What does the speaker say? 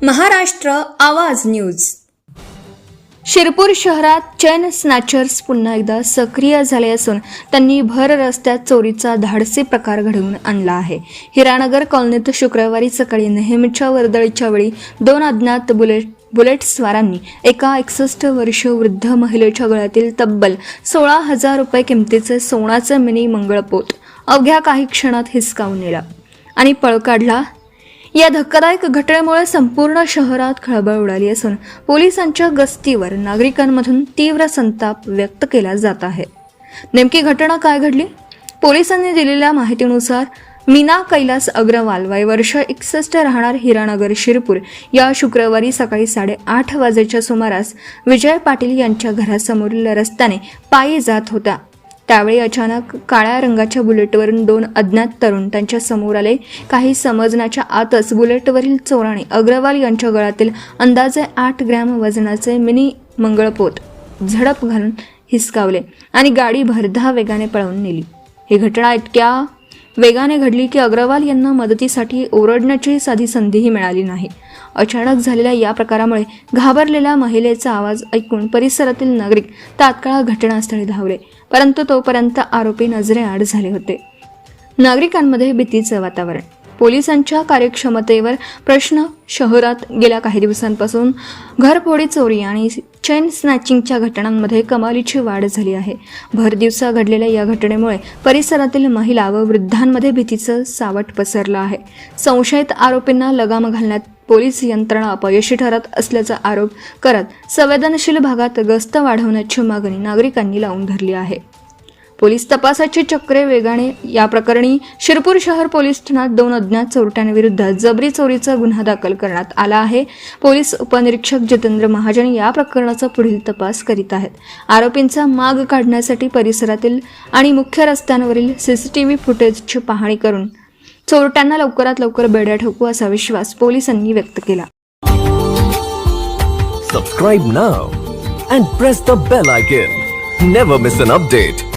महाराष्ट्र आवाज न्यूज. शिरपूर शहरात चेन स्नॅचर्स पुन्हा एकदा सक्रिय झाले असून त्यांनी भर रस्त्यात चोरीचा धाडसी प्रकार घडवून आणला आहे. हिरानगर कॉलनीत शुक्रवारी सकाळी नेहमीच्या वर्दळीच्या वेळी 2 अज्ञात बुलेटस्वारांनी एका 61 वर्ष वृद्ध महिलेच्या गळ्यातील तब्बल 16,000 रुपये किमतीचे सोन्याचे मिनी मंगळपोत अवघ्या काही क्षणात हिसकावून नेला आणि पळ काढला. या धक्कादायक घटनेमुळे संपूर्ण शहरात खळबळ उडाली असून पोलिसांच्या गस्तीवर नागरिकांमधून तीव्र संताप व्यक्त केला जात आहे. नेमकी घटना काय घडली? पोलिसांनी दिलेल्या माहितीनुसार मीना कैलास अग्रवाल वय वर्ष 61 राहणार हिरानगर शिरपूर या शुक्रवारी सकाळी 8:30 वाजेच्या सुमारास विजय पाटील यांच्या घरासमोरील रस्त्याने पायी जात होत्या. त्यावेळी अचानक काळ्या रंगाच्या बुलेटवरून 2 अज्ञात तरुण त्यांच्या समोर आले. काही समजण्याच्या आतच बुलेटवरील चोराने अग्रवाल यांच्या गळ्यातील अंदाजे 8 ग्रॅम वजनाचे मिनी मंगळपोत झडप घालून हिसकावले आणि गाडी भरधाव वेगाने पळवून नेली. ही घटना इतक्या वेगाने घडली की अग्रवाल यांना मदतीसाठी ओरडण्याची साधी संधीही मिळाली नाही. अचानक झालेल्या या प्रकारामुळे घाबरलेल्या महिलेचा आवाज ऐकून परिसरातील नागरिक तात्काळ घटनास्थळी धावले, परंतु तोपर्यंत आरोपी नजरेआड झाले होते. नागरिकांमध्ये भीतीचे वातावरण. पोलिसांच्या कार्यक्षमतेवर प्रश्न. शहरात गेल्या काही दिवसांपासून घरफोडी, चोरी आणि चेन स्नॅचिंगच्या घटनांमध्ये कमालीची वाढ झाली आहे. भर दिवसा घडलेल्या या घटनेमुळे परिसरातील महिला व वृद्धांमध्ये भीतीचं सावट पसरलं आहे. संशयित आरोपींना लगाम घालण्यात पोलीस यंत्रणा अपयशी ठरत असल्याचा आरोप करत संवेदनशील भागात गस्त वाढवण्याची मागणी नागरिकांनी लावून धरली आहे. पोलीस तपासाची चक्रे वेगाने. या प्रकरणी शिरपूर शहर पोलीस ठाण्यात 2 अज्ञात चोरट्यांविरुद्ध जबरी चोरीचा गुन्हा दाखल करण्यात आला आहे. पोलीस उपनिरीक्षक जितेंद्र महाजन या प्रकरणाचा पुढील तपास करीत आहेत. आरोपींचा माग काढण्यासाठी परिसरातील आणि मुख्य रस्त्यांवरील सीसीटीव्ही फुटेजची पाहणी करून चोरट्यांना लवकरात लवकर बेड्या ठोकू असा विश्वास पोलिसांनी व्यक्त केला. Subscribe now and press the bell icon. Never miss an update.